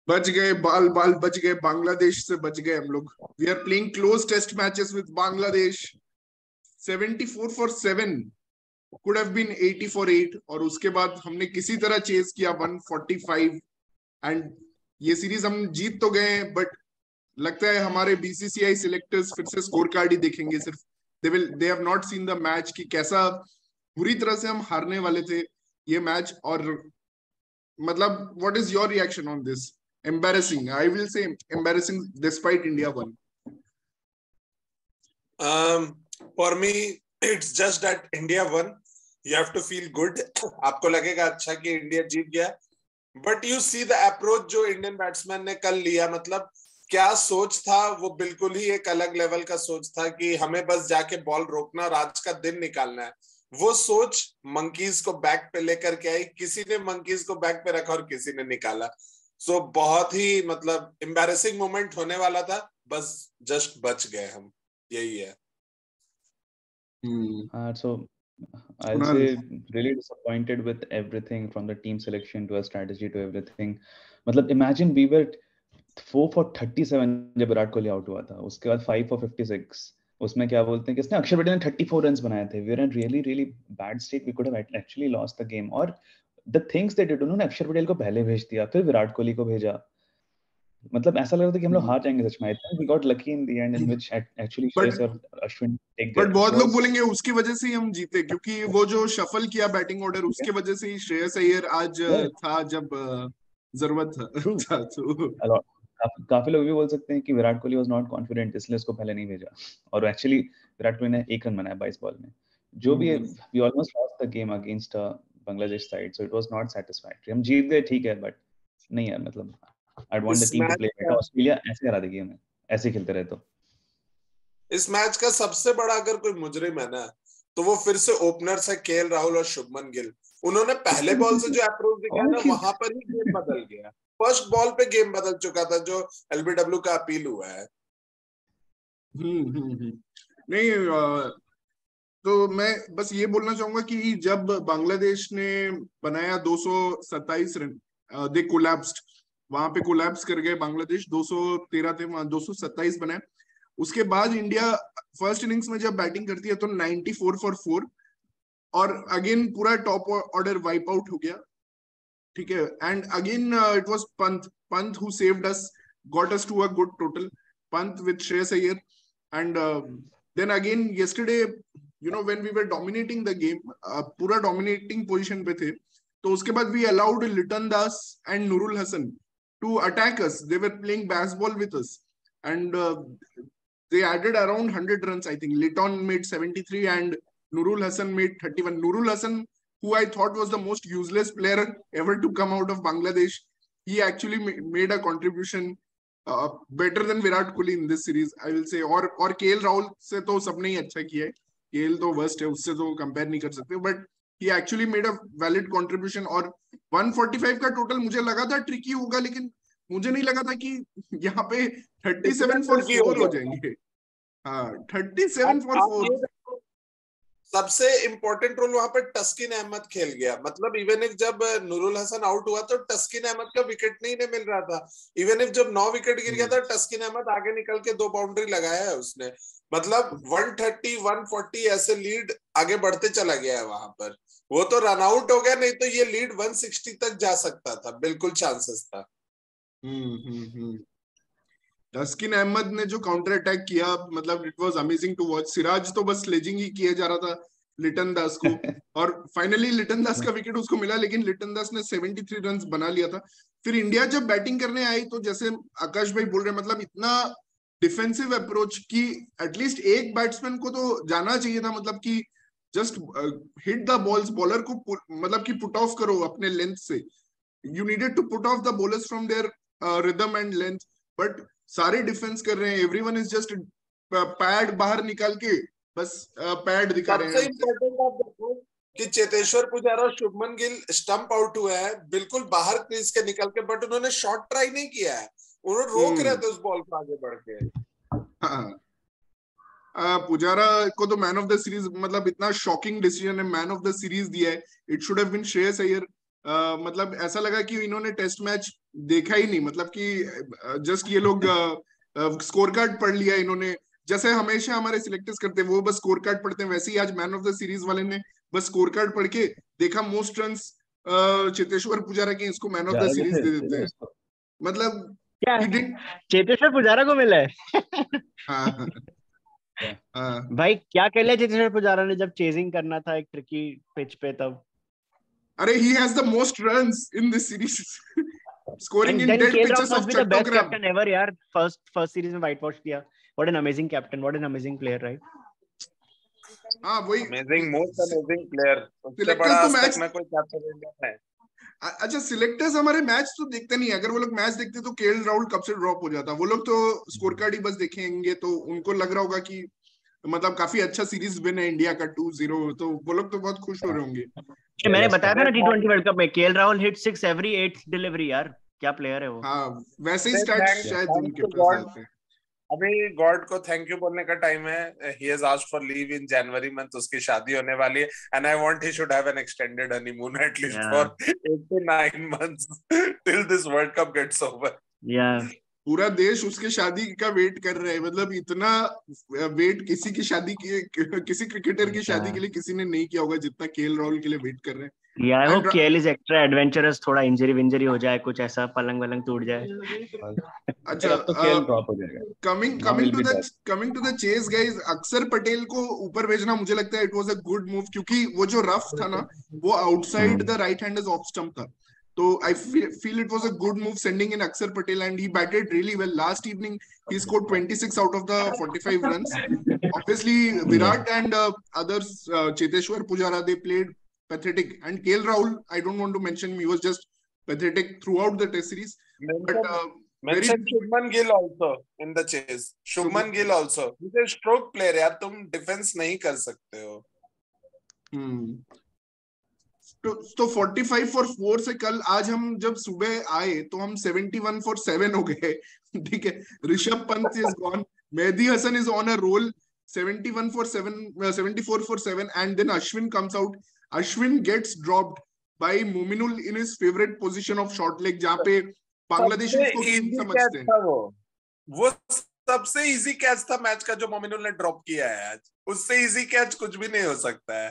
बच गए, बाल बाल बच गए, बांग्लादेश से बच गए हम लोग। We are playing close test matches with Bangladesh. 74 for 7 could have been 80 for 8, और उसके बाद हमने किसी तरह चेस किया 145, एंड ये सीरीज हम जीत तो गए, बट लगता है हमारे बीसीसीआई सिलेक्टर्स फिर से स्कोर कार्ड ही देखेंगे सिर्फ। They have not seen the match कि कैसा बुरी तरह से हम हारने वाले थे ये मैच। और मतलब what is your reaction on this? Embarrassing, I will say embarrassing, despite India one. For me, it's just that India won. You have to feel good. आपको लगेगा अच्छा कि इंडिया जीत गया, but you see the approach जो Indian batsman ने कल लिया, मतलब क्या सोच था वो, बिल्कुल ही एक अलग लेवल का सोच था कि हमें बस जाके बॉल रोकना और आज का दिन निकालना है। वो सोच मंकीज को बैक पे लेकर के आई, किसी ने मंकीज को बैक पे रखा और किसी ने निकाला। सो बहुत ही मतलब एम्बैरेसिंग मोमेंट होने वाला था, बस जस्ट बच गए हम, यही है। So I'll say really disappointed with everything from the team selection to a strategy to everything. मतलब imagine we were 4 for 37 जब विराट कोहली आउट हुआ था, उसके बाद 5 for 56, उसमें क्या बोलते हैं किसने, अक्षर पटेल ने 34 रन्स बनाए थे। We were in really really bad state, we could have actually lost the game. और the things they did, उन्होंने अक्षर पटेल को पहले भेज दिया, फिर विराट कोहली को भेजा। मतलब ऐसा लग रहा था कि हम लोग हार जाएंगे सच में। I think we got lucky in the end in which actually Shreyas और अश्विन take बट their बहुत लोग बोलेंगे उसकी वजह से ही हम जीते, क्योंकि वो जो शफल किया बैटिंग ऑर्डर, उसके वजह से ही श्रेयस अय्यर आज था जब जरूरत था। तो काफी लोग भी बोल सकते हैं कि Virat Kohli was not confident, इसलिए उसको पहले नहीं भेजा। और एक्चुअली विराट कोहली ने 1 रन बनाया 22 बॉल में। जो भी we almost lost the game against Bangladesh side, so it was not satisfactory. हम जीत गए ठीक है, बट नहीं यार, मतलब I want the team to play better. Australia ऐसे हरा देगी हमें, ऐसे खेलते रहे तो। इस मैच का सबसे बड़ा अगर कोई मुजरिम है ना, तो वो फिर से ओपनर्स है केएल राहुल और शुभमन गिल। उन्होंने पहले बॉल से जो अप्रोच दिखाया ना, वहां पर ही गेम बदल गया। फर्स्ट बॉल पे गेम बदल चुका था, जो एलबीडब्ल्यू का अपील हुआ है। नहीं, तो मैं बस ये बोलना चाहूंगा कि जब बांग्लादेश ने बनाया 227 रन, दे कोलैप्स्ड, वहां पे कोलैप्स कर गए बांग्लादेश। 213 थे, वहां 227 बनाए। उसके बाद इंडिया फर्स्ट इनिंग्स में जब बैटिंग करती है तो 94 फॉर 4, और अगेन पूरा टॉप ऑर्डर वाइप आउट हो गया, ठीक है। And again it was Pant who saved us, got us to a good total, Pant with Shreyas Iyer. And then again yesterday, you know, when we were dominating the game, पूरा dominating position पे थे, तो उसके बाद we allowed Litton Das and Nurul Hasan to attack us. They were playing baseball with us, and they added around 100 runs. I think Liton made 73 and Nurul Hassan made 31. Nurul Hassan, who I thought was the most useless player ever to come out of Bangladesh, he actually made a contribution better than Virat Kohli in this series, I will say. और KL Rahul से तो सबने ही अच्छा किया है, KL तो worst है, उससे तो कंपेयर नहीं कर सकते, but he actually made a valid contribution। और 145 का टोटल मुझे लगा था ट्रिकी होगा, लेकिन मुझे नहीं लगा था कि यहाँ पे 37 फॉर 4 हो जाएंगे। हाँ, 37 फॉर 4। सबसे इंपॉर्टेंट रोल वहां पर टस्किन अहमद खेल गया। मतलब इवन इफ जब नूरुल हसन आउट हुआ तो टस्किन अहमद का विकेट नहीं मिल रहा था। इवन इफ जब 9 विकेट गिर गया था, टस्किन अहमद आगे निकल के 2 बाउंड्री लगाया है उसने। मतलब 130 140 ऐसे लीड आगे बढ़ते चला गया है वहां पर। वो तो रन आउट हो गया, नहीं तो ये लीड 160 तक जा सकता था, बिल्कुल चांसेस था। टस्किन अहमद ने जो काउंटर अटैक किया, मतलब it was amazing to watch. Siraj तो बस स्लेजिंग ही किया जा रहा था लिटन दास को, और फाइनली लिटन दास का विकेट उसको मिला, लेकिन लिटन दास ने 73 रन बना लिया था। फिर इंडिया जब बैटिंग करने आई तो जैसे आकाश भाई बोल रहे, मतलब इतना डिफेंसिव अप्रोच की एटलीस्ट एक बैट्समैन को तो जाना चाहिए था, मतलब कि just hit the balls, bowler को मतलब कि पुट ऑफ करो अपने लेंथ से। You needed to put off the bowlers from their rhythm and length, but सारे डिफेंस कर रहे हैं। एवरीवन इज जस्ट पैड बाहर निकाल के बस पैड दिखा रहे हैं। सबसे इम्पोर्टेंट आप देखो कि चेतेश्वर पुजारा और शुभमन गिल स्टंप आउट हुए हैं बिल्कुल बाहर क्रीज के निकल के, बट उन्होंने शॉट ट्राई नहीं किया है। उन्होंने रोक रहे थे उस बॉल को आगे बढ़ के। पुजारा को तो मैन ऑफ द सीरीज, मतलब इतना शॉकिंग डिसीजन है, मैन ऑफ द सीरीज दिया है। It should have been Shreyas Iyer. मतलब ऐसा लगा कि इन्होंने टेस्ट मैच देखा ही नहीं, मतलब कि जस्ट ये लोग स्कोर कार्ड पढ़ लिया इन्होंने, जैसे हमेशा हमारे सिलेक्टर्स करते हैं, वो बस स्कोर कार्ड पढ़ते हैं, वैसे ही आज मैन ऑफ द सीरीज वाले ने बस स्कोर कार्ड पढ़ के देखा मोस्ट रन्स चेतेश्वर पुजारा के, इसको मैन ऑफ द सीरीज दे देते हैं। मतलब क्या चेतेश्वर पुजारा को मिला है? हाँ भाई क्या कर लिया चेतेश्वर पुजारा ने जब चेजिंग करना था एक ट्रिकी पिच पे तब? अरे he has the most runs in this series, scoring in dead pitches of the best Chattogram. captain ever यार, first series में white wash किया. What an amazing captain, what an amazing player, right? हाँ वही amazing, most amazing player, उससे बड़ा आज तक ना कोई कैप्टन इंडिया है। अच्छा सिलेक्टर्स हमारे मैच तो देखते नहीं, अगर वो लोग मैच देखते तो केएल राहुल कब से ड्रॉप हो जाता, वो लोग तो स्कोर कार्ड ही बस देखेंगे, तो उनको लग रहा होगा कि मतलब काफी अच्छा सीरीज विन है इंडिया का 2-0, तो वो लोग तो बहुत खुश हो रहे होंगे। मैंने बताया था ना T20 वर्ल्ड कप में KL Rahul hit 6 every 8th delivery, यार क्या प्लेयर है वो। हाँ वैसे ही स्टैट्स शायद उनके पास आते हैं। अभी गॉड को थैंक यू बोलने का टाइम है। He has asked for leave in January month, उसकी शादी होने वाली है, and I want he should have an extended honeymoon at least for 8 to 9 months till this world cup gets over. पूरा देश उसके शादी का वेट कर रहा है, मतलब इतना वेट किसी की शादी की, किसी क्रिकेटर की शादी के लिए किसी ने नहीं किया होगा जितना केएल राहुल के लिए वेट कर रहे हैं। Yeah, I hope KL is extra adventurous, थोड़ा इंजरी हो जाए, कुछ ऐसा पलंग टूट जाए। अच्छा अब तो KL ड्रॉप हो जाएगा। Coming to the chase guys, Akshar Patel को ऊपर भेजना मुझे लगता है it was a good move, क्योंकि वो जो रफ था ना वो outside the right handers of stump था, तो I feel it was a good move sending in Akshar Patel, and he batted really well last evening. He scored 26 out of the 45 runs. Obviously Virat and others, Cheteshwar Pujara, they played pathetic, and KL Rahul, I don't want to mention him, he was just pathetic throughout the test series. Mention Shubman Gill also in the chase. Shubman Gill also, he's a stroke player यार, तुम defence नहीं कर सकते हो। तो 45 for 4 से कल आज हम जब सुबह आए तो हम 71 for 7 हो गए, ठीक है। Rishabh Pant is gone, Mehdi Hasan is on a roll, 71 for 7, 74 for 7, and then Ashwin comes out. Ashwin gets dropped by Mominul in his favorite position of short leg, जहाँ पे बांग्लादेश उसको किंग समझते हैं। वो सबसे इजी कैच था मैच का जो मोमिनुल ने ड्रॉप किया है आज, उससे इजी कैच कुछ भी नहीं हो सकता है।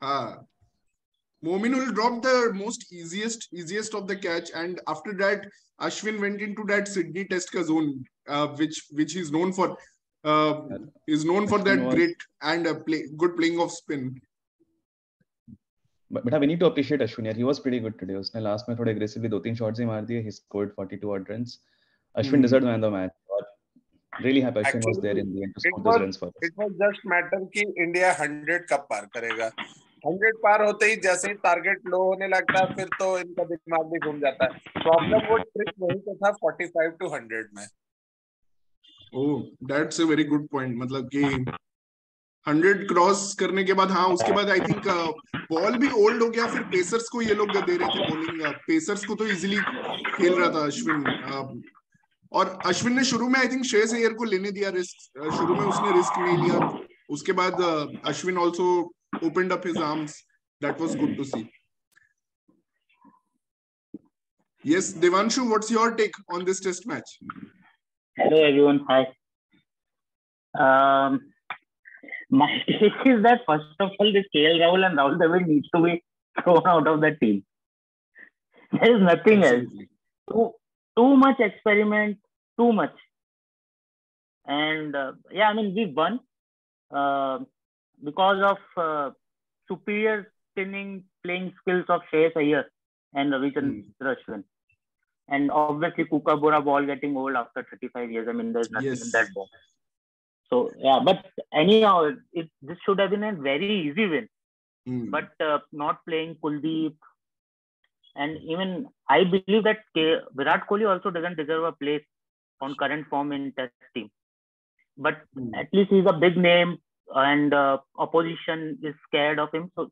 हाँ, Mominul dropped the most easiest of the catch, and after that Ashwin went into that Sydney Test ka zone, which he's known for. Is known for that great and good playing of spin. But we need to appreciate Ashwin. He was pretty good today. उसने last में थोड़े aggressively 2-3 shots ही मार दिए. He scored 42 odd runs. Ashwin deserved man of the match. Really happy Ashwin was there in the end to score those runs for us. It was just matter कि India 100 कब पार करेगा। 100 पार होते ही जैसे ही target लो होने लगता है फिर तो इनका दिमाग भी घूम जाता है। प्रॉब्लम वो ट्रिक वही तो था 45 to 100 में। Oh, that's a very good point. मतलब कि 100 क्रॉस करने के बाद, हाँ उसके बाद आई थिंक बॉल भी ओल्ड हो गया, फिर पेसर्स को ये लोग दे रहे थे बॉलिंग। पेसर्स को तो इजीली खेल रहा था अश्विन, और अश्विन ने शुरू में आई थिंक श्रेयस अय्यर को लेने दिया रिस्क, शुरू में उसने रिस्क नहीं लिया, उसके बाद Ashwin also opened up his arms. That was good to see. Yes, Devanshu, what's your take on this test match? Hello everyone, hi. My take is that first of all, this KL Rahul and Rahul Dravid needs to be thrown out of the team. There is nothing Absolutely. else. Too much experiment, too much. And yeah, I mean we won because of superior spinning playing skills of Shreyas Iyer and Ravichandra Ashwin. And obviously Kookaburra ball getting old after 35 years. I mean, there's nothing in that ball. So yeah, but anyhow, this should have been a very easy win. But not playing Kuldeep, and even I believe that Virat Kohli also doesn't deserve a place on current form in Test team. But at least he's a big name, and opposition is scared of him. So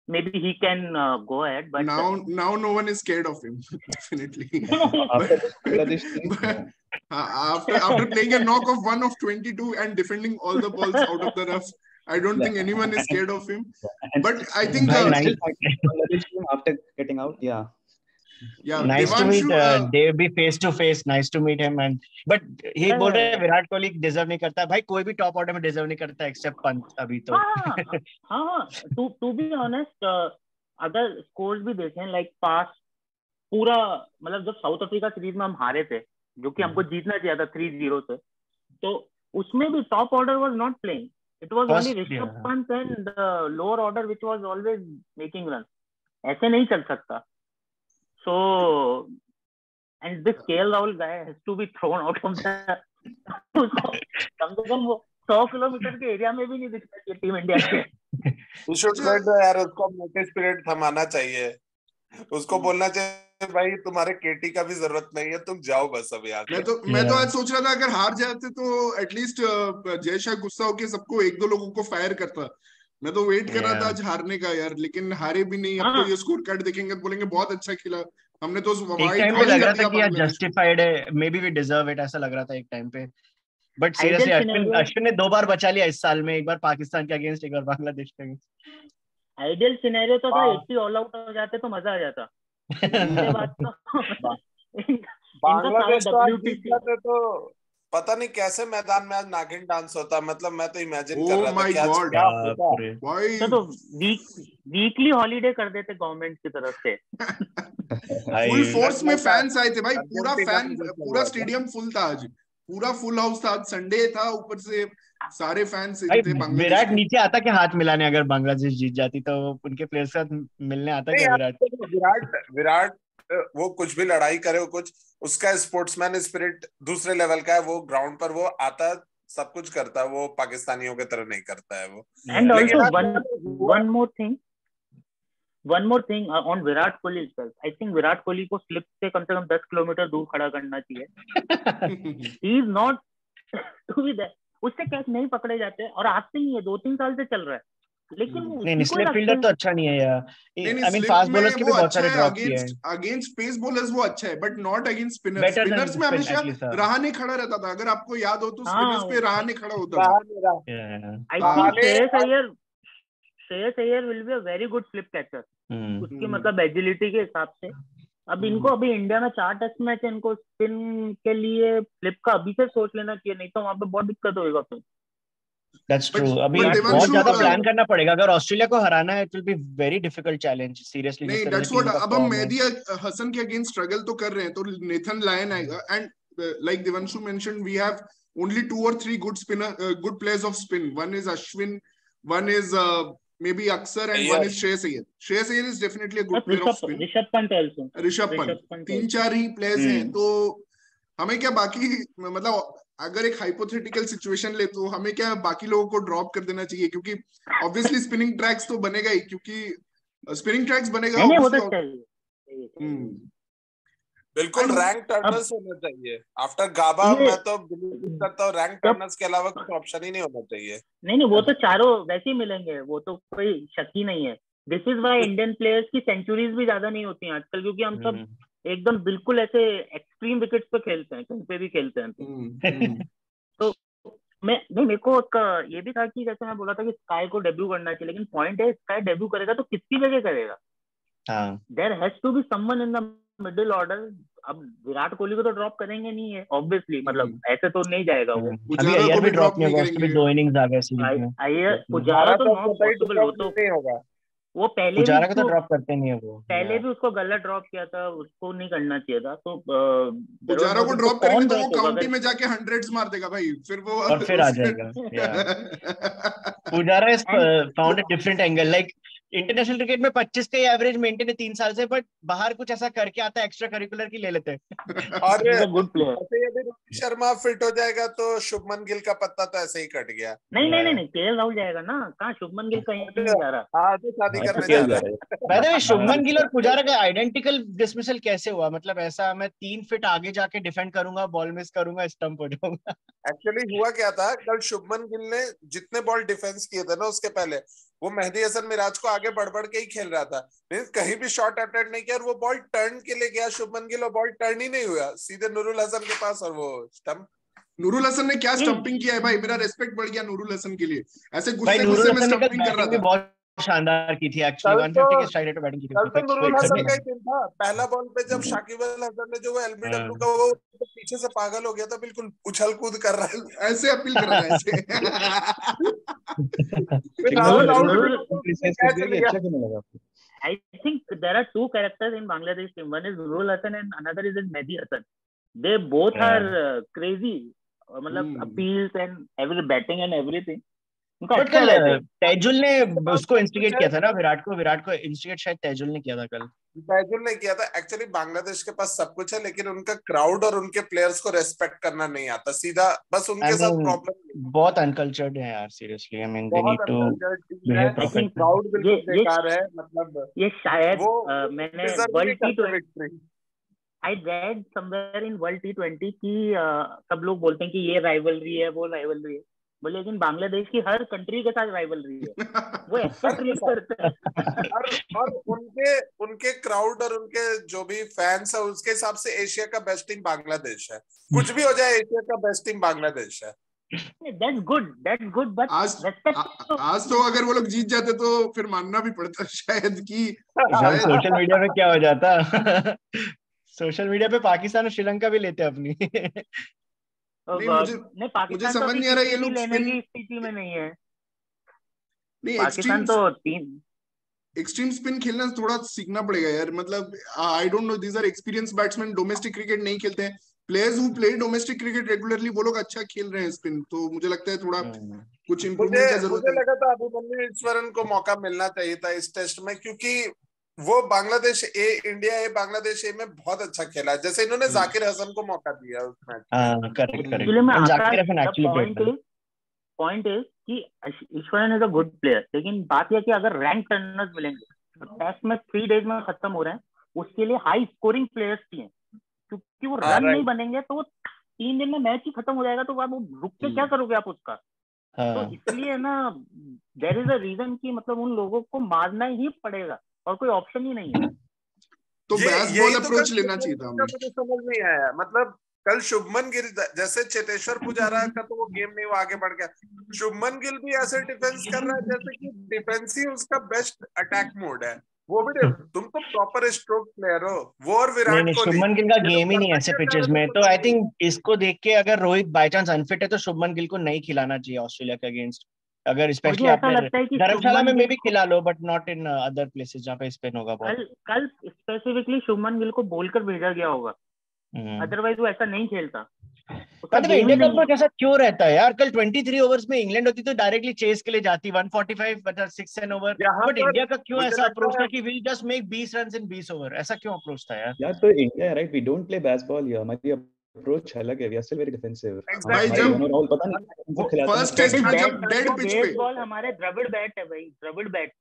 maybe he can go ahead. But now no one is scared of him. Definitely. After playing a knock of 1 of 22 and defending all the balls out of the rough, I don't think anyone is scared of him. And But I think Bangladesh team after getting out, yeah. Nice to meet Dave भी face to face. Nice to meet him. And but he बोल रहे हैं Virat Kohli deserve नहीं करता. भाई कोई भी top order में डिजर्व नहीं करता एक्सेप्ट पंत अभी तो. हाँ. To be honest, अगर स्कोर्स भी देखें लाइक पास पूरा मतलब जब साउथ अफ्रीका सीरीज में हम हारे थे जो कि हमको जीतना चाहिए था 3-0 से, तो उसमें भी top order was not playing. It was only Rishabh Pant and lower order which was always making run. ऐसे नहीं चल सकता. So and this KL Rahul guy has to be thrown out of the कम से कम वो 100 किलोमीटर के एरिया में भी नहीं दिखता चाहिए टीम इंडिया के. यार उसको नोटिस पीरियड थमाना चाहिए. उसको बोलना चाहिए भाई तुम्हारे केटी का भी जरूरत नहीं है, तुम जाओ बस अब यार. मैं तो आज सोच रहा था अगर हार जाते तो एटलीस्ट जय शाह गुस्सा होके सबको 1-2 लोगों को फायर करता. मैं तो वेट कर रहा था आज हारने का यार, लेकिन हारे भी नहीं. अब तो ये स्कोर कार्ड देखेंगे तो बोलेंगे बहुत अच्छा खेला. हमने तो एक टाइम पे लग रहा था कि यार जस्टिफाइड है, maybe we deserve it, ऐसा लग रहा था एक टाइम पे. बट सीरियसली अश्विन ने 2 बार बचा लिया इस साल में, एक बार पाकिस्तान के अगेंस्ट, एक बार बांग्लादेश के अगेंस्ट. आइडियल सिनेरियो तो था 80 ऑल आउट हो जाते तो मजा आ जाता. इसके बाद तो बांग्लादेश तो पता नहीं कैसे मैदान में आज नागिन डांस होता. मतलब मैं तो इमेजिन कर रहा था क्या तो वीकली हॉलीडे कर देते गवर्नमेंट की तरफ से. फुल फोर्स में फैंस आए थे भाई. पूरा स्टेडियम फुल था आज. पूरा फुल हाउस था. संडे था, ऊपर से सारे फैंस थे. विराट नीचे आता क्या हाथ मिलाने अगर बांग्लादेश जीत जाती तो उनके प्लेयर्स के साथ मिलने आता क्या विराट वो कुछ भी लड़ाई करे, वो कुछ उसका स्पोर्ट्समैन स्पिरिट दूसरे लेवल का है. वो ग्राउंड पर वो आता सब कुछ करता है. वो पाकिस्तानियों की तरह नहीं करता है वो. And also one more thing on Virat Kohli itself. I think Virat Kohli को स्लिप से कम 10 किलोमीटर दूर खड़ा करना चाहिए. He is not to be there. उससे कैच नहीं पकड़े जाते और आज से नहीं है, 2-3 साल से चल रहा है. लेकिन नहीं स्लिप फील्डर तो अच्छा नहीं है यार. आई मीन फास्ट बॉलर्स के भी बहुत सारे ड्रॉप किए हैं. अगेंस्ट पेस बॉलर्स वो अच्छा है, but not against spinners. Spinners में हमेशा रहाणे खड़ा रहता था. अगर आपको याद हो तो स्पिनर्स पे रहाणे खड़ा होता था. I think Shreyas Iyer will be a very good flip catcher. उसकी मतलब एजिलिटी के हिसाब से. अब इनको अभी इंडिया में 4 टेस्ट मैच है, इनको स्पिन के लिए फ्लिप का अभी से सोच लेना चाहिए, नहीं तो वहां पे बहुत दिक्कत होगा. फिर That's true. अभी बहुत ज्यादा प्लान करना पड़ेगा. अगर ऑस्ट्रेलिया को हराना है, it will be very difficult challenge. Seriously. नहीं, that's what. अब हम मेहदी हसन के अगेंस्ट स्ट्रगल तो कर रहे हैं, तो नेथन लायन आएगा. And like Devanshu mentioned, we have only 2 or 3 good players of spin. One is Ashwin, one is maybe Aksar, and one is Shreyas Iyer. Shreyas Iyer is definitely a good player of spin. Rishabh Pant also. Rishabh Pant 3-4 he players हैं. तो हमें क्या बाकी मतलब अगर एक hypothetical situation ले तो हमें क्या बाकी लोगों को ड्रॉप कर देना चाहिए, क्योंकि ऑब्वियसली स्पिनिंग ट्रैक्स तो बनेगा ही, क्योंकि स्पिनिंग ट्रैक्स बनेगा. नहीं, वो तो चाहिए. बिल्कुल रैंक टर्नर्स होना चाहिए. आफ्टर गाबा मैं तो बिलीव करता हूँ रैंक टर्नर्स के अलावा कुछ ऑप्शन ही नहीं होना चाहिए. नहीं वो तो चारों वैसे ही मिलेंगे, वो तो कोई शक ही नहीं है. This is why Indian players की सेंचुरीज भी ज्यादा नहीं होती हैं आजकल, क्योंकि हम सब एकदम बिल्कुल ऐसे एक्सट्रीम विकेट्स पे खेलते हैं, कहीं पे भी खेलते हैं. तो मेरे को ये भी था कि जैसे मैं बोला था कि स्काई को डेब्यू करना चाहिए, लेकिन पॉइंट है स्काई डेब्यू करेगा तो किसकी जगह करेगा. There has to be someone in the middle order. अब विराट कोहली को तो ड्रॉप करेंगे नहीं है ऑब्वियसली, मतलब ऐसे तो नहीं जाएगा वो. अभी अय्यर भी ड्रॉप नहीं होगा, उसके भी 2 इनिंग्स आ गए सीरीज में. अय्यर पुजारा तो नॉट पॉसिबल. वो तो नहीं होगा. वो पहले पुजारा को तो ड्रॉप करते नहीं है. वो पहले भी उसको गलत ड्रॉप किया था, उसको नहीं करना चाहिए था. तो पुजारा को ड्रॉप करेंगे तो वो काउंटी में जाके 100s मार देगा भाई, फिर वो और फिर आ जाएगा. Pujara is found a different angle. Like international cricket में 25 का एवरेज मेंटेन है 3 साल से, बट बाहर कुछ ऐसा करके आता है एक्स्ट्रा करिकुलर की ले लेते हैं. और गुड प्लेयर. यदि रोहित शर्मा फिट हो जाएगा तो शुभमन गिल का पत्ता तो ऐसे ही कट गया. नहीं केएल राहुल जाएगा ना. कहाँ शुभमन गिल कहीं नहीं जा रहा. हाँ तो शादी करने जा रहा है. By the way Shubman Gill और पुजारा का आइडेंटिकल डिसमिसल कैसे हुआ? मतलब ऐसा मैं 3 फीट आगे जाके डिफेंड करूंगा, बॉल मिस करूंगा, स्टंप हो जाऊंगा. एक्चुअली हुआ क्या था, कल शुभमन गिल ने जितने बॉल डिफेंस किए थे ना उसके पहले, वो मेहदी हसन मिराज को आगे बढ़ के ही खेल रहा था. कहीं भी शॉट अटेम्प्ट नहीं किया और वो बॉल टर्न के लिए गया शुभमन गिल और बॉल टर्न ही नहीं हुआ, सीधे नूरुल हसन के पास और वो स्टंप. नूरुल हसन ने क्या स्टंपिंग किया है भाई, मेरा रेस्पेक्ट बढ़ गया नूरुल हसन के लिए। ऐसे भाई गुस्से नूरुल गुस्से में हसन ने कल स्टंपिंग कर रहा बैटिंग भी था। बहुत शानदार की थी एक्चुअली, 150 के स्ट्राइक रेट पे बैटिंग की थी। कल तो नूरुल हसन का ही 130 दिन था। पहला बॉल पे जब शाकिब अल हसन ने जो वो एलबीडब्ल्यू का वो तो पीछे से पागल हो गया था, बिल्कुल उछल कूद कर रहा है, ऐसे अपील कर रहा है ऐसे। विदाउट आउट कैच लिया। अच्छा क्यों लगा आपको? I think there are two characters in Bangladesh team. One is Nurul Hasan and another is Mehdi Hasan. They both are crazy. मतलब appeals and every batting and everything. But कल तैजुल ने उसको instigate किया था ना विराट को इंस्टिगेट शायद तैजुल ने किया था कल। तैजुल ने किया था। एक्चुअली बांग्लादेश के पास सब कुछ है, लेकिन उनका क्राउड और उनके प्लेयर्स को रेस्पेक्ट करना नहीं आता सीधा, बस उनके साथ प्रॉब्लम बहुत अनकल्चर्ड है यार seriously. I mean they need to behave professionally. Crowd बिल्कुल बेकार है। मतलब ये शायद मैंने world T20 I read somewhere in World T20 कि सब लोग बोलते हैं कि ये राइवलरी है वो राइवलरी है, बोले लेकिन बांग्लादेश की हर कंट्री के साथ राइवलरी है, वो ऐसा ट्रीट करते हैं। और उनके क्राउड और उनके जो भी फैंस है उसके हिसाब से एशिया का बेस्ट टीम बांग्लादेश है। कुछ भी हो जाए एशिया का बेस्ट टीम बांग्लादेश है। That's good, but आज तो अगर वो लोग जीत जाते तो फिर मानना भी पड़ता शायद कि सोशल मीडिया पे क्या हो जाता। सोशल मीडिया पे पाकिस्तान और श्रीलंका भी लेते अपनी। नहीं, मुझे समझ नहीं आ रहा ये लोग लेने की स्थिति में नहीं है। नहीं, पाकिस्तान तो एक्सट्रीम स्पिन खेलना थोड़ा सीखना पड़ेगा यार। मतलब I don't know, these are experience batsman, domestic cricket नहीं खेलते हैं। Players who play domestic cricket regularly वो लोग अच्छा खेल रहे हैं स्पिन, तो मुझे लगता है थोड़ा कुछ इंप्रूवमेंट का जरूरत है। मुझे लगा था अभिमन्यु ईश्वरन को मौका मिलना चाहिए था इस टेस्ट में, क्योंकि वो बांग्लादेश इंडिया बांग्लादेश में बहुत अच्छा खेला है, जैसे इन्होंने जाकिर हसन को मौका दिया उस मैच में। करेक्ट। पॉइंट इज कि Eswaran is a good player, लेकिन बात यह कि अगर रैंक रनर्स मिलेंगे, टेस्ट में 3 days में खत्म हो रहे हैं, उसके लिए हाई स्कोरिंग प्लेयर्स चाहिए, क्योंकि वो रन नहीं बनेंगे तो वो 3 दिन में मैच ही खत्म हो जाएगा, तो आप रुक के क्या करोगे आप उसका। तो इसलिए ना देयर इज अ रीजन कि मतलब उन लोगों को मारना ही पड़ेगा और कोई ऑप्शन ही नहीं है। तो बेसबॉल अप्रोच लेना चाहिए था हमें। मुझे समझ नहीं आया, मतलब कल शुभमन गिल जैसे चेतेश्वर पुजारा का तो वो गेम नहीं, वो आगे बढ़ गया। शुभमन गिल भी ऐसे डिफेंस कर रहा है जैसे कि डिफेंस ही उसका बेस्ट अटैक मोड है। वो भी तुम तो प्रॉपर स्ट्रोक प्लेयर हो, वो और विराट कोहली। शुभमन गिल का गेम ही नहीं ऐसे पिचेस में, तो आई थिंक इसको देख के अगर रोहित बाय चांस अनफिट है तो शुभमन गिल को नहीं खिलाना चाहिए ऑस्ट्रेलिया के अगेंस्ट। अगर स्पेशली आपने धर्मशाला में भी खिला लो, but not in other places जहाँ पे स्पिन होगा बहुत। कल स्पेसिफिकली शुभमन गिल को बोलकर भेजा गया होगा, अदरवाइज वो ऐसा नहीं खेलता। इंडिया का अप्रोच ऐसा क्यों रहता है यार? कल 23 ओवर्स में इंग्लैंड होती तो डायरेक्टली चेस के लिए जाती 145 6 10 ओवर, बट इंडिया का क्यों ऐसा अप्रोच था कि will just make 20 runs in 20 over? ऐसा क्यों अप्रोच था यार? यार तो India right, we don't play baseball here, हमारी अप्रोच अलग है, we are still very defensive. भाई जब पता नहीं फर्स्ट टेस्ट में जब डेड पिच पे बेसबॉल हमारे द्रविड़ बैट है भाई, द्रविड़ बैट।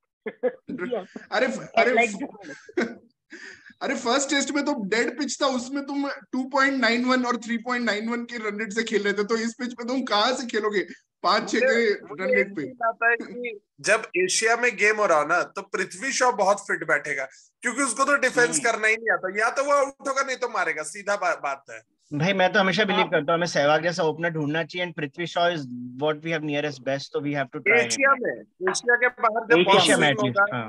अरे फर्स्ट टेस्ट में तो डेड पिच था, उसमें तुम 2.91 और 3.91 के रन रेट से खेल रहे थे, तो इस पिच पे तुम कहाँ से खेलोगे 5-6 के रन रेट पे? आता है कि जब एशिया में गेम हो रहा हो ना, तो पृथ्वी शॉ बहुत फिट बैठेगा, क्योंकि उसको तो डिफेंस करना ही नहीं आता। या तो वो आउट होगा, नहीं तो मारेगा, सीधा बात है भाई। मैं तो हमेशा बिलीव करता हूँ हमें सहवाग जैसा ओपनर ढूंढना चाहिए, and Prithvi Shaw is what we have nearest best, तो we have to try Asia के बाहर जब बॉल स्विंग होगा,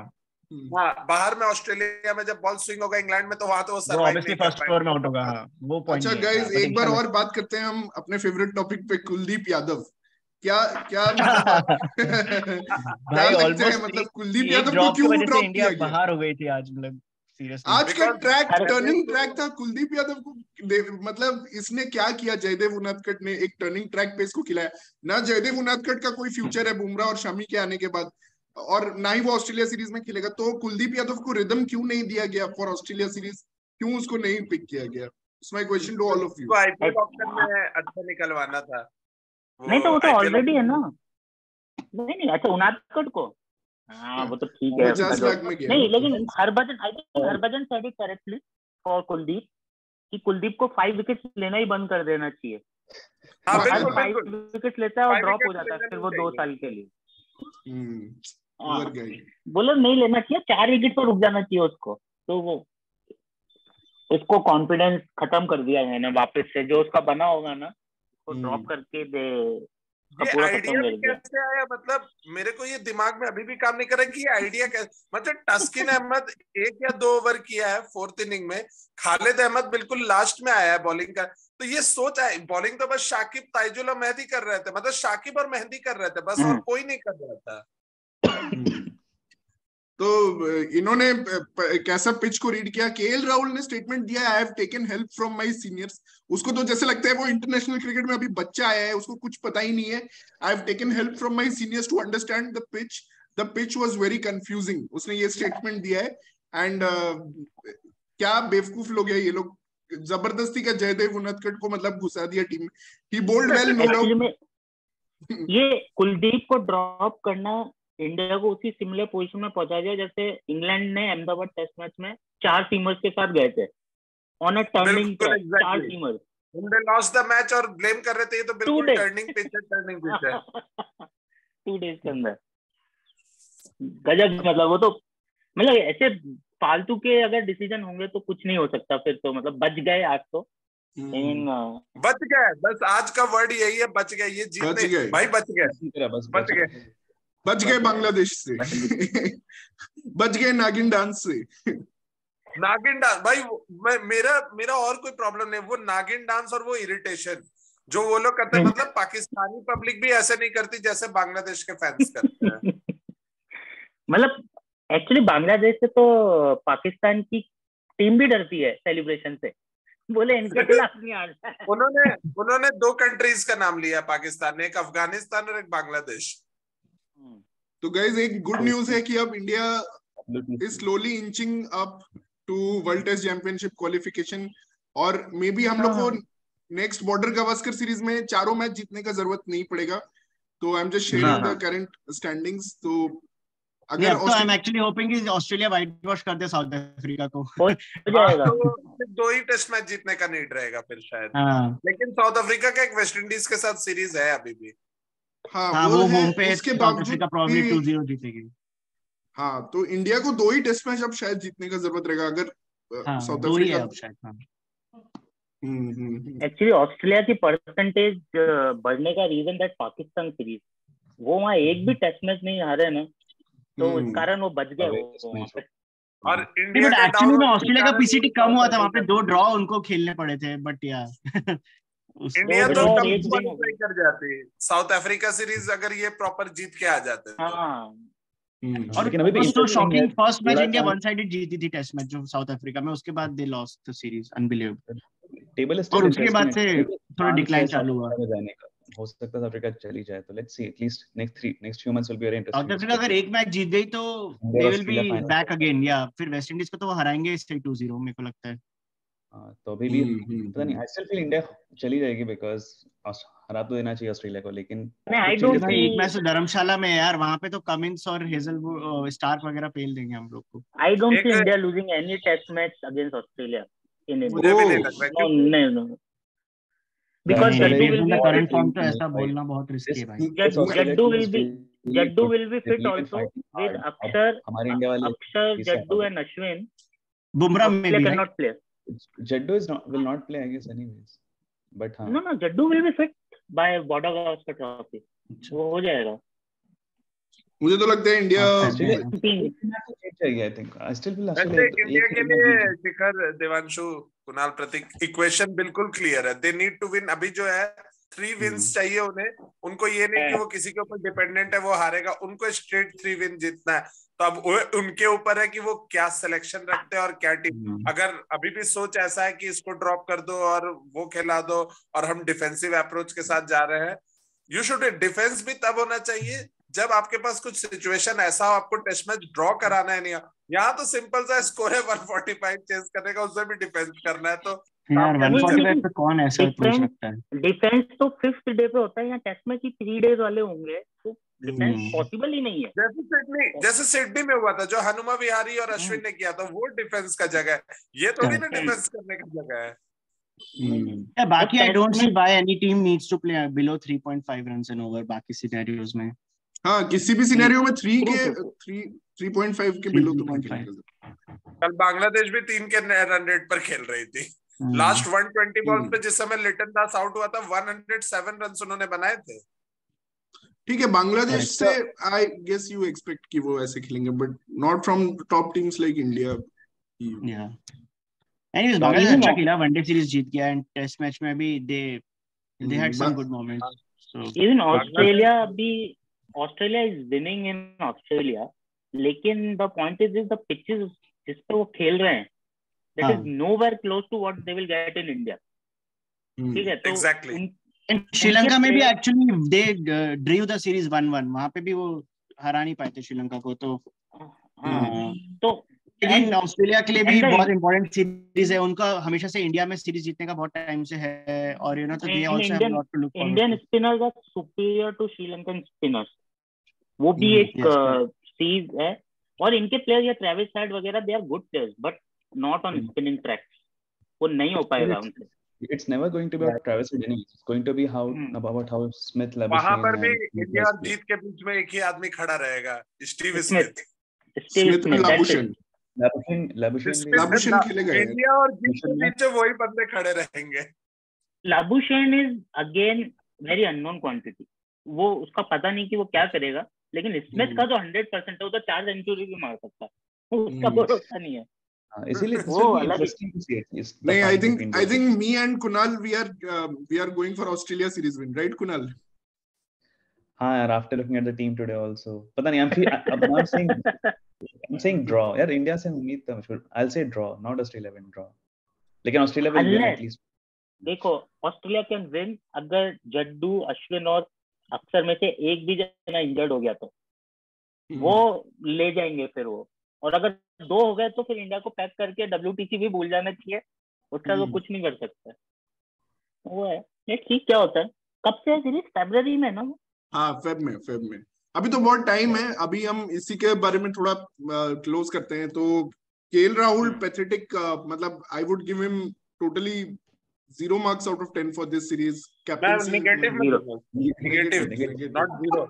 बाहर में ऑस्ट्रेलिया में जब बॉल स्विंग होगा इंग्लैंड में, तो वहां तो वो सरवाइव नहीं कर फर्स्ट ओवर में आउट होगा। वो पॉइंट। अच्छा गाइस, एक बार और बात करते हैं हम अपने फेवरेट टॉपिक पे, कुलदीप यादव। क्या मतलब भाई ऑलमोस्ट मतलब कुलदीप यादव को क्यों ड्रॉप किया गया? बाहर हो गई थी आज, मतलब सीरियसली आज का ट्रैक टर्निंग ट्रैक था कुलदीप यादव को। मतलब इसने क्या किया, जयदेव उनादकट ने एक टर्निंग ट्रैक पे इसको खिलाया ना। जयदेव उनादकट का कोई फ्यूचर है बुमराह और शमी के आने के बाद, और ना ही वो ऑस्ट्रेलिया सीरीज में खेलेगा, तो कुलदीप यादव को रिदम क्यों नहीं दिया गया फॉर ऑस्ट्रेलिया सीरीज? क्यों उसको नहीं पिक किया गया? It's my question to all of you. IPL option में अच्छा निकलवाना था। नहीं तो वो तो ऑलरेडी है ना। नहीं अच्छा, उनादकट को हाँ वो तो ठीक है, 50 लाख में गया नहीं, लेकिन Harbhajan said it correctly for Kuldeep कि कुलदीप को 5 विकेट लेना ही बंद कर देना चाहिए। 5 विकेट लेता है और ड्रॉप हो जाता है फिर वो 2 साल के लिए। बोलो नहीं लेना चाहिए, 4 विकेट पर रुक जाना चाहिए उसको। तो वो उसको कॉन्फिडेंस खत्म कर दिया मैंने वापस से, जो उसका बना होगा ना उसको ड्रॉप करके दे ये आइडिया कैसे आया? मतलब मेरे को ये दिमाग में अभी भी काम नहीं कर रहा कि ये आइडिया कैसे, मतलब तस्किन अहमद 1 या 2 ओवर किया है 4th इनिंग में, खालिद अहमद बिल्कुल लास्ट में आया है बॉलिंग का, तो ये सोच आए बॉलिंग तो बस शाकिब, ताइजुल और मेहदी कर रहे थे, मतलब शाकिब और मेहदी कर रहे थे बस, और कोई नहीं कर रहा था। तो इन्होंने कैसा पिच को रीड किया? केएल राहुल ने स्टेटमेंट दिया, आई have taken help from my seniors. उसको तो जैसे लगता है वो इंटरनेशनल क्रिकेट में अभी बच्चा आया है, उसको कुछ पता ही नहीं है। I have taken help from my seniors to understand the pitch was very confusing, उसने ये स्टेटमेंट दिया है। एंड क्या बेवकूफ लोग हैं ये लोग, जबरदस्ती का जयदेव उनदकट को मतलब घुसा दिया टीम में। ही बोल्ड वेल, नो डाउट। ये कुलदीप को ड्रॉप करना इंडिया को उसी सिमिलर पोजीशन में पहुंचा दिया जैसे इंग्लैंड ने अहमदाबाद टेस्ट मैच में 4 सीमर्स के साथ गए थे on a turning pitch, 4 seamers उन्होंने लॉस्ट द मैच और ब्लेम कर रहे थे ये तो बिल्कुल टर्निंग पिच है 2 डेज के अंदर। गजब, मतलब वो तो मतलब ऐसे फालतू के अगर डिसीजन होंगे तो कुछ नहीं हो सकता फिर तो, मतलब बच गए आज तो। बच गए, बस आज का वर्ड यही है, बच गए। ये जीतने भाई बच गए, बच गए, बच गए बांग्लादेश से बच गए नागिन डांस से। नागिन डांस भाई, मेरा और कोई प्रॉब्लम नहीं, वो नागिन डांस और वो इरिटेशन जो वो लोग करते हैं, मतलब पाकिस्तानी पब्लिक भी ऐसे नहीं करती जैसे बांग्लादेश के फैंस करते हैं। मतलब एक्चुअली बांग्लादेश से तो पाकिस्तान की टीम भी डरती है सेलिब्रेशन से, बोले इनके खिलाफ नहीं आ रहा है। उन्होंने 2 कंट्रीज का नाम लिया पाकिस्तान ने, एक अफगानिस्तान और एक बांग्लादेश। तो गाइस एक गुड न्यूज है कि अब India is slowly inching up to world test championship qualification, और मे बी हम लोग को नेक्स्ट बॉर्डर गावस्कर सीरीज में 4 मैच जीतने का जरूरत नहीं पड़ेगा। तो I am just sharing the current standings. तो अगर तो आई एम एक्चुअली होपिंग कि ऑस्ट्रेलिया व्हाइट वॉश कर दे साउथ अफ्रीका को। हो जाएगा। तो 2 ही टेस्ट मैच जीतने का नीड रहेगा फिर शायद। लेकिन साउथ अफ्रीका का एक वेस्ट इंडीज के साथ सीरीज है अभी भी। हाँ वो होम पे उसके बावजूद प्रॉब्ली 2-0 जीतेगी। हाँ तो इंडिया को 2 ही टेस्ट मैच अब शायद जीतने का जरूरत रहेगा अगर साउथ अफ्रीका। एक्चुअली ऑस्ट्रेलिया की परसेंटेज बढ़ने का रीजन दैट पाकिस्तान सीरीज, वो वहाँ एक भी टेस्ट मैच नहीं हारे ना, तो इस कारण वो बच गए वहाँ पे। और इंडिया का एक्चुअली में ऑस्ट्रेलिया का पीसीटी कम हुआ था, वहाँ पे 2 ड्रॉ उनको खेलने पड़े थे, बट यार इंडिया तो क्वालीफाई कर जाती है। साउथ अफ्रीका सीरीज अगर ये प्रॉपर जीत के आ जाते हैं और लेकिन अभी तो shocking first match India one sided जीती थी टेस्ट मैच जो साउथ अफ्रीका में, उसके बाद they lost the series, unbelievable. Table is और उसके बाद से थोड़ा डिक्लाइन चालू हुआ जाने का, हो सकता है अफ्रीका चली जाए। तो let's see, at least next few months will be very interesting. South Africa अगर एक मैच जीत गई तो they will be back again, या फिर वेस्ट इंडीज को तो वो हराएंगे इससे 2-0 मेरे को लगता है। तो अभी भी पता नहीं, आई स्टिल फील इंडिया चली जाएगी बिकॉज़ हरा तो देना चाहिए ऑस्ट्रेलिया को, लेकिन आई डोंट भाई एक मैच तो धर्मशाला में यार, वहां पे तो कमिंस और हेजलवुड स्टार्क वगैरह पेल देंगे हम लोग को। I don't see India losing any test match against Australia in India. मुझे भी नहीं लग रहा, no because Jaddu will be current form, तो ऐसा बोलना बहुत रिस्की है भाई। Jaddu will be fit also with Akshar, Jaddu and Ashwin. Bumrah में भी can not play. Jaddu will not play I guess anyways, but हाँ no Jaddu will be fit by border Gavaskar trophy, वो हो जाएगा। मुझे तो लगता है इंडिया जाएगी। I think I still feel India के लिए शिखर, देवांशु, कुणाल, प्रतीक, इक्वेशन बिल्कुल क्लियर है। They need to win. अभी जो है 3 विन्स चाहिए उन्हें, उनको ये नहीं कि वो किसी के ऊपर डिपेंडेंट है वो हारेगा, उनको स्ट्रेट 3 विन जीतना है। तो अब उनके ऊपर है कि वो क्या सिलेक्शन रखते हैं और क्या टीम। अगर अभी भी सोच ऐसा है कि इसको ड्रॉप कर दो और वो खिला दो और हम डिफेंसिव अप्रोच के साथ जा रहे हैं, यू शुड डिफेंस भी तब होना चाहिए जब आपके पास कुछ सिचुएशन ऐसा हो आपको टेस्ट मैच ड्रॉ कराना है। नहीं, यहाँ तो सिंपल सा स्कोर है 145 चेस करने का, उससे भी डिफेंस करना है। तो यार 145 पे कौन ऐसा अप्रोच रखता है? डिफेंस तो 5th डे पे होता है, यहाँ टेस्ट मैच ही 3 डेज वाले होंगे, तो डिफेंस पॉसिबल ही नहीं है। जैसे सिडनी में हुआ था जो हनुमा विहारी और अश्विन ने किया था, वो डिफेंस का जगह है, ये थोड़ी ना डिफेंस करने की जगह है। बाकी I don't see why any team needs to play below 3.5 runs and over बाकी सिनेरियोज में। हाँ किसी भी सिनेरियो में 3.5 के बिलो तो कल बांग्लादेश भी 3 के रन रेट पर खेल रही थी। लास्ट 120 बॉल्स पे जिस समय लिटन दास आउट हुआ था 107 रन उन्होंने बनाए थे। ठीक है, बांग्लादेश से आई गेस यू एक्सपेक्ट कि वो ऐसे खेलेंगे, but not from top teams like India. या एनीवेज बांग्लादेश अच्छा खेला, वनडे सीरीज जीत गया एंड टेस्ट मैच में भी they had some good moments. So even Australia is winning in Australia, लेकिन the point is the pitches जिस पे वो खेल रहे हैं that is nowhere close to what they will get in India. ठीक है, तो एग्जैक्टली श्रीलंका में भी actually they drew the series 1-1, वहां पे भी वो हरा नहीं पाए थे श्रीलंका को। तो लेकिन ऑस्ट्रेलिया के लिए भी बहुत इंपॉर्टेंट सीरीज है, उनका हमेशा से इंडिया में सीरीज जीतने का बहुत टाइम से है, और यू नो तो they also have lot to look forward. Indian spinners are superior to Sri Lankan spinners, वो भी एक चीज है। और इनके प्लेयर्स या ट्रेविस हेड वगैरह they are good players but not on spinning tracks, वो नहीं हो पाएगा उनसे। It's never going to be about Travis Head anyway. It's going to be about how Smith, Labuschagne, वहां पर भी इंडिया और जीत के बीच में एक ही आदमी खड़ा रहेगा, स्टीव स्मिथ। लाबुशेन खेलेगा। इंडिया और जीत के बीच वही बंदे खड़े रहेंगे। Labuschagne is again very unknown quantity, वो उसका पता नहीं कि वो क्या करेगा, लेकिन स्मिथ का जो 100% है वो तो 4 सेंचुरी भी मार सकता है, उसका भरोसा नहीं है। इसीलिए वो इंटरेस्टिंग टू सी इट। नहीं, I think me and Kunal we are going for Australia series win, right Kunal? हाँ यार, after looking at the team today also पता नहीं, I'm saying draw यार, इंडिया से उम्मीद था मुझे। I'll say draw, not Australia win, draw, लेकिन Australia will win at least। देखो ऑस्ट्रेलिया कैन विन अगर जड्डू, अश्विन और अक्षर में से एक भी जना इंजर्ड हो गया तो वो ले जाएंगे फिर वो, और अगर 2 हो गए तो फिर इंडिया को पैक करके WTC भी भूल जाना चाहिए, उसका तो कुछ नहीं कर सकता। वो है, ठीक क्या होता है। कब से सीरीज? फरवरी में ना? हाँ, फेब में अभी तो बहुत टाइम है। अभी हम इसी के बारे में थोड़ा क्लोज करते हैं। तो केएल राहुल पैथेटिक, मतलब I would give him totally 0 marks out of 10 for this series. Captaincy negative, not 0.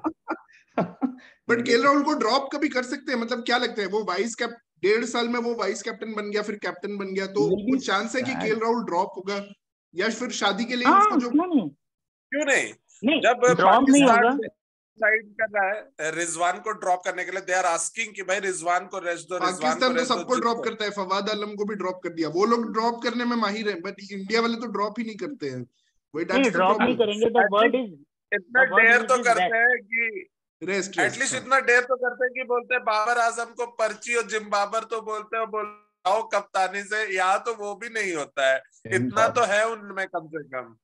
But KL Rahul को ड्रॉप कभी कर सकते हैं, मतलब क्या लगता है? वो 1.5 साल में वो वाइस कैप्टन बन गया, फिर कैप्टन बन गया, तो कुछ चांस है कि केएल राहुल ड्रॉप होगा, या फिर शादी के लिए उसको जो क्यों नहीं जब ड्रॉप नहीं होगा साइड कर रहा है रिजवान को ड्रॉप करने के लिए, दे आर आस्किंग कि भाई रिजवान को रेस्ट दो। पाकिस्तान तो सबको ड्रॉप करता है, फवाद आलम को भी ड्रॉप कर दिया। वो लोग ड्रॉप करने में माहिर हैं, बट इंडिया वाले तो ड्रॉप ही नहीं करते हैं। वही ड्रॉप नहीं करेंगे, द वर्ड इज इतना डेयर तो करते हैं कि रेस्ट, एटलीस्ट इतना डेयर तो करते हैं कि बोलते हैं बाबर आजम को पर्ची और जिम बाबर तो बोलते हैं बोलाओ कप्तानी से, यहाँ तो वो भी नहीं होता है। इतना तो है उनमें कम से कम।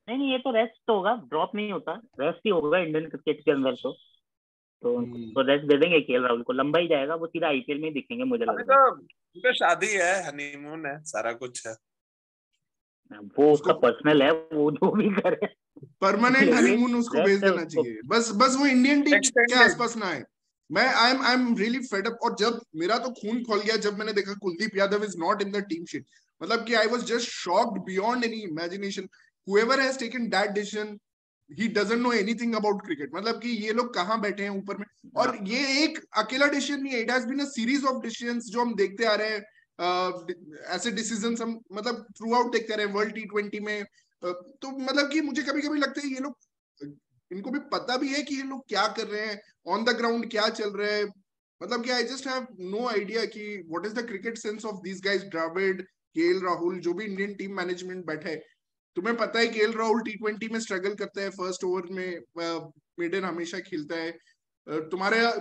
नहीं, ये तो रेस्ट तो होगा, ड्रॉप नहीं होता, रेस्ट ही होगा इंडियन क्रिकेट के अंदर। तो रेस्ट दे देंगे केएल राहुल को, लंबा ही जाएगा, वो सीधा आईपीएल में ही दिखेंगे मुझे लगता है। तो शादी है, हनीमून है, सारा कुछ है, वो उसका पर्सनल है, वो जो भी करे परमानेंट हनीमून उसको भेज देना चाहिए। बस वो इंडियन टीम के आसपास ना आए। I am really fed up. और जब मेरा तो खून खोल गया जब मैंने देखा Kuldeep Yadav is not in the team sheet, मतलब कि I was just shocked beyond any imagination. Whoever has taken that decision, he doesn't know anything about cricket. मतलब कि ये लोग कहाँ बैठे हैं ऊपर में। और ये एक अकेला डिसीजन नहीं है, it has been a series of decisions जो हम देखते आ रहे हैं। ऐसे डिसीजंस हम मतलब थ्रू आउट देखते रहे वर्ल्ड T20 में। तो मतलब कि मुझे कभी कभी लगता है ये लोग, इनको भी पता भी है कि ये लोग क्या कर रहे हैं, ऑन द ग्राउंड क्या चल रहा है। मतलब कि I just have no idea कि what is the cricket sense of these guys, Dravid, KL Rahul, जो भी इंडियन टीम मैनेजमेंट बैठा है। तुम्हें पता है केएल राहुल T20 में स्ट्रगल करता है, फर्स्ट ओवर में मिडन हमेशा खेलता है।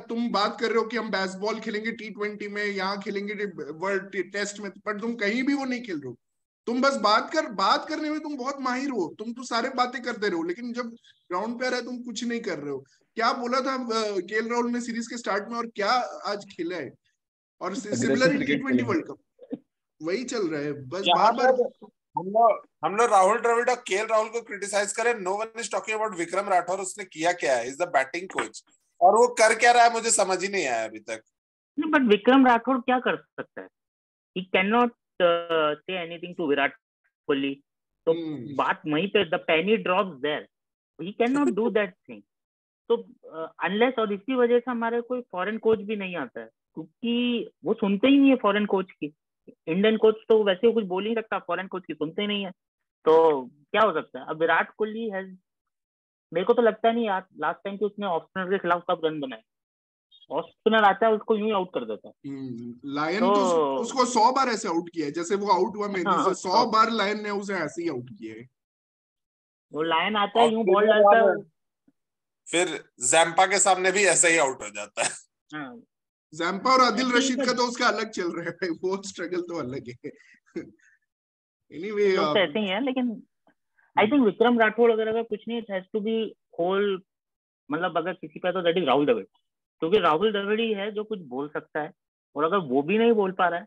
तुम बात कर रहे हो कि हम बेसबॉल खेलेंगे T20 में, यहाँ खेलेंगे वर्ल्ड टेस्ट में, पर तुम कहीं भी वो नहीं खेल रहे हो। तुम बस बात करने में तुम बहुत माहिर हो, तुम तो सारे बातें करते रहो, लेकिन जब ग्राउंड पे आ रहा है तुम कुछ नहीं कर रहे हो। क्या बोला था केएल राहुल ने सीरीज के स्टार्ट में, और क्या आज खेला है। और similar in T20 world cup वही चल रहा है, बस बार हम लोग राहुल द्रविड़ और केएल राहुल को क्रिटिसाइज करें। No one is talking about Vikram Rathour. उसने किया क्या है? इज द बैटिंग कोच, और वो कर क्या रहा है मुझे समझ ही नहीं आया अभी तक। बट विक्रम राठौर क्या कर सकता है? He can not say anything to Virat Kohli. तो बात वहीं पे, the penny drops there, he can not do that thing. तो अनलेस, और इसी वजह से हमारे कोई फॉरेन कोच भी नहीं आता है, क्योंकि वो सुनते ही नहीं है फॉरेन कोच की। इंडियन कोच तो वैसे कुछ बोल नहीं सकता, फॉरेन कोच की सुनते ही नहीं है, तो क्या हो सकता है। अब विराट कोहली है, मेरे को तो लगता नहीं यार लास्ट टाइम कि उसने ऑस्ट्रेलिया के खिलाफ कब रन बनाए। ऑस्ट्रेलिया आता है उसको यूं आउट कर देता है। लायन तो उसको 100 बार ऐसे आउट किया है, जैसे वो आउट हुआ मेहंदी से 100 बार लायन ने उसे ऐसे ही आउट किया है। वो लायन आता है यूं बॉल डालता है, फिर जैम्पा के सामने भी ऐसे ही आउट हो जाता है। हाँ जैम्पा और आदिल रशीद का तो उसका अलग चल रहा है, वो स्ट्रगल तो अलग है। एनीवे तो ऐसे ही है, लेकिन आई थिंक विक्रम राठौड़ अगर कुछ नहीं, it has to be whole, मतलब अगर किसी पे तो दैट इज राहुल द्रविड़, क्योंकि राहुल द्रविड़ ही है जो कुछ बोल सकता है, और अगर वो भी नहीं बोल पा रहा है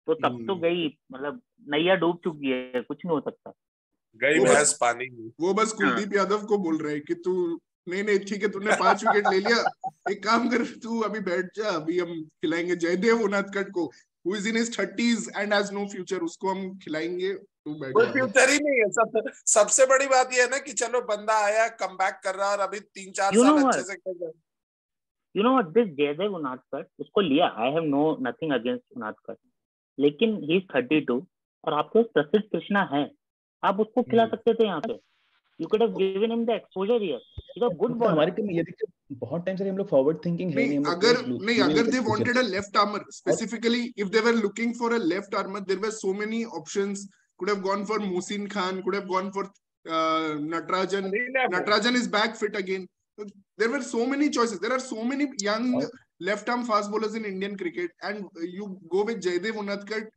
तो तब तो गई, मतलब नैया डूब चुकी है, कुछ नहीं हो सकता। गई भैंस पानी में। वो बस कुलदीप यादव को बोल रहे हैं कि तू नहीं ठीक है, तूने 5 विकेट ले लिया, एक काम कर तू अभी बैठ जा, अभी हम खिलाएंगे जयदेव उनादकट को, who is in his 30s and has no future, उसको हम खिलाएंगे, तू बैठ जा। फ्यूचर ही नहीं है। सबसे बड़ी बात ये है ना कि चलो बंदा आया, कमबैक कर रहा है और अभी 3-4 साल अच्छे से खेल रहा है। You know what, this Jaydev Unadkat उसको लिया, I have no nothing against Unadkat, लेकिन he is 32 और आपके पास प्रसिद्ध कृष्णा है, आप उसको खिला सकते थे यहाँ पे। You could have given him the exposure here. He's a good bowler. हमारे टीम में ये देखिए बहुत टाइम से हम लोग फॉरवर्ड थिंकिंग है नहीं, अगर they wanted a left armer specifically, if they were looking for a left armer, there were so many options. Could have gone for Mohsin Khan, could have gone for Natarajan. Natarajan is back fit again. There were so many choices. There are so many young left arm fast bowlers in Indian cricket, and you go with Jaydev Unadkat.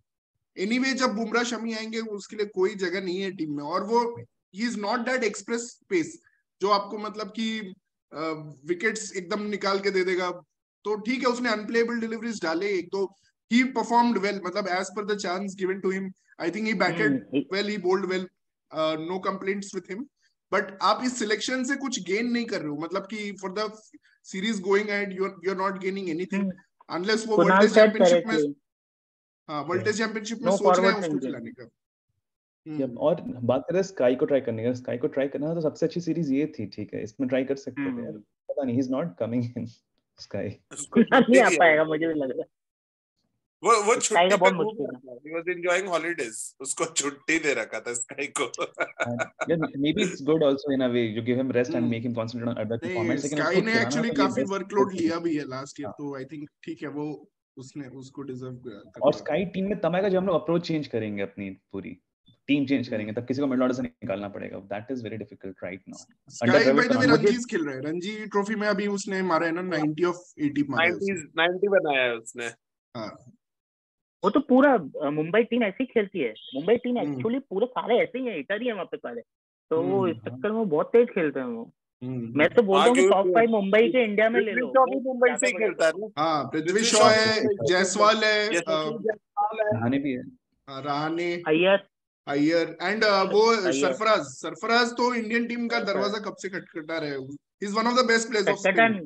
Anyway, जब बुमराह शमी आएंगे उसके लिए कोई जगह नहीं है team में, और वो he is not that express pace जो आपको मतलब कि विकेट्स एकदम निकाल के दे देगा। तो ठीक है, उसने अनप्लेएबल डिलीवरीज डाले एक दो, he performed well, मतलब as per the chance given to him, I think he batted well, he bowled well, no complaints with him. But आप इस सिलेक्शन से कुछ गेन नहीं कर रहे हो, मतलब कि for the series going ahead you are not gaining anything unless वो वर्ल्ड टेस्ट चैंपियनशिप में, हाँ वर्ल्ड टेस्ट चैंपियनशिप में सोच रहे हैं उसको खिलाने का। और बात करें स्काई को ट्राई करने का, स्काई को ट्राई करना तो सबसे अच्छी सीरीज ये थी, ठीक है इसमें ट्राई कर सकते थे यार, पता नहीं he is not coming in sky, नहीं आ पाएगा मुझे भी लग रहा है। वो छुट्टी पे he was enjoying holidays, उसको छुट्टी दे रखा था स्काई को। Yeah, maybe it's good also in a way, you give him rest and make him concentrate on other performance. Sky ने एक्चुअली काफी वर्कलोड लिया भी है लास्ट ईयर, तो आई थिंक ठीक है वो उसने उसको डिजर्व करता। और स्काई टीम में तब आएगा जब हम लोग अप्रोच चेंज करेंगे, अपनी पूरी टीम चेंज करेंगे, तब किसी को मिडल ऑर्डर से निकालना पड़ेगा, that is very difficult right now. Sky by the way Ranjit खेल रहा है, रणजी ट्रॉफी में अभी उसने मारा है ना 90 ऑफ 80 मारा है, 90 बनाया है उसने। हां वो तो पूरा मुंबई टीम ऐसे ही खेलती है, मुंबई टीम एक्चुअली पूरे सारे ऐसे ही है, हिटर ही है वहां पे सारे, तो वो इस चक्कर में बहुत तेज खेलते हैं वो। मैं तो बोल रहा हूं टॉप 5 मुंबई के इंडिया में ले लो, मुंबई से खेलता है। हां पृथ्वी शॉ है, जायसवाल है, रहाणे भी है, रहाणे, अय्यर एंड वो सरफराज तो इंडियन टीम का दरवाजा कब से खटखटा रहे हैं, he is one of the best players of spin.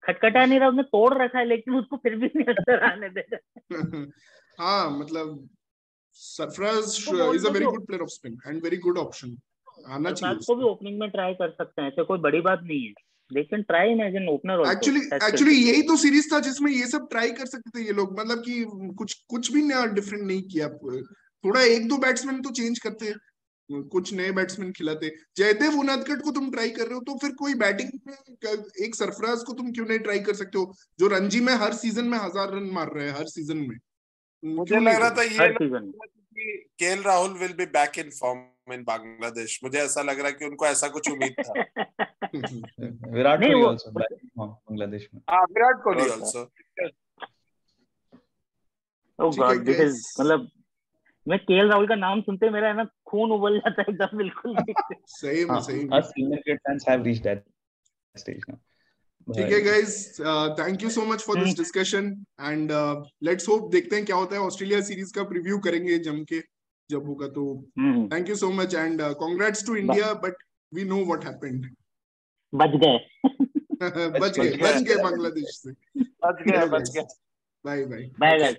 खटखटा नहीं रहा, उसने तोड़ रखा है, लेकिन उसको फिर भी नहीं अंदर आने दे रहा। हाँ मतलब Sarfaraz is a very good player off spin and very good option, आना चाहिए उसको भी ओपनिंग में ट्राई कर सकते हैं, ऐसे कोई बड़ी बात नहीं है, लेकिन ट्राई में as an opener also. Actually यही तो सीरीज था जिसमें ये सब ट्राई कर सकते थे ये लोग, मतलब कि कुछ भी नया डिफरेंट नहीं किया, थोड़ा एक दो बैट्समैन तो चेंज करते, कुछ नए बैट्समैन खिलाते। जयदेव उनादकट को तुम ट्राई कर रहे हो तो फिर कोई बैटिंग में एक सरफराज को तुम क्यों नहीं ट्राई कर सकते हो, जो रणजी में हर सीजन में 1000 रन मार रहे हैं हर सीजन में। मुझे लग रहा था ये KL Rahul will be back in form in Bangladesh, मुझे ऐसा लग रहा है कि उनको ऐसा कुछ उम्मीद था। विराट कोहली आल्सो बांग्लादेश में, हां Virat Kohli also. Oh God, this is मतलब मैं केएल राहुल का नाम सुनते मेरा है ना खून उबल जाता है एकदम, बिल्कुल सही में us senior cricket fans have reached that stage now. ठीक है guys, thank you so much for this discussion and let's hope, देखते हैं क्या होता है, ऑस्ट्रेलिया सीरीज का प्रीव्यू करेंगे जम के जब होगा, तो thank you so much and congrats to India, but we know what happened. बच गए बच गए बांग्लादेश से, बच गए। Bye bye bye.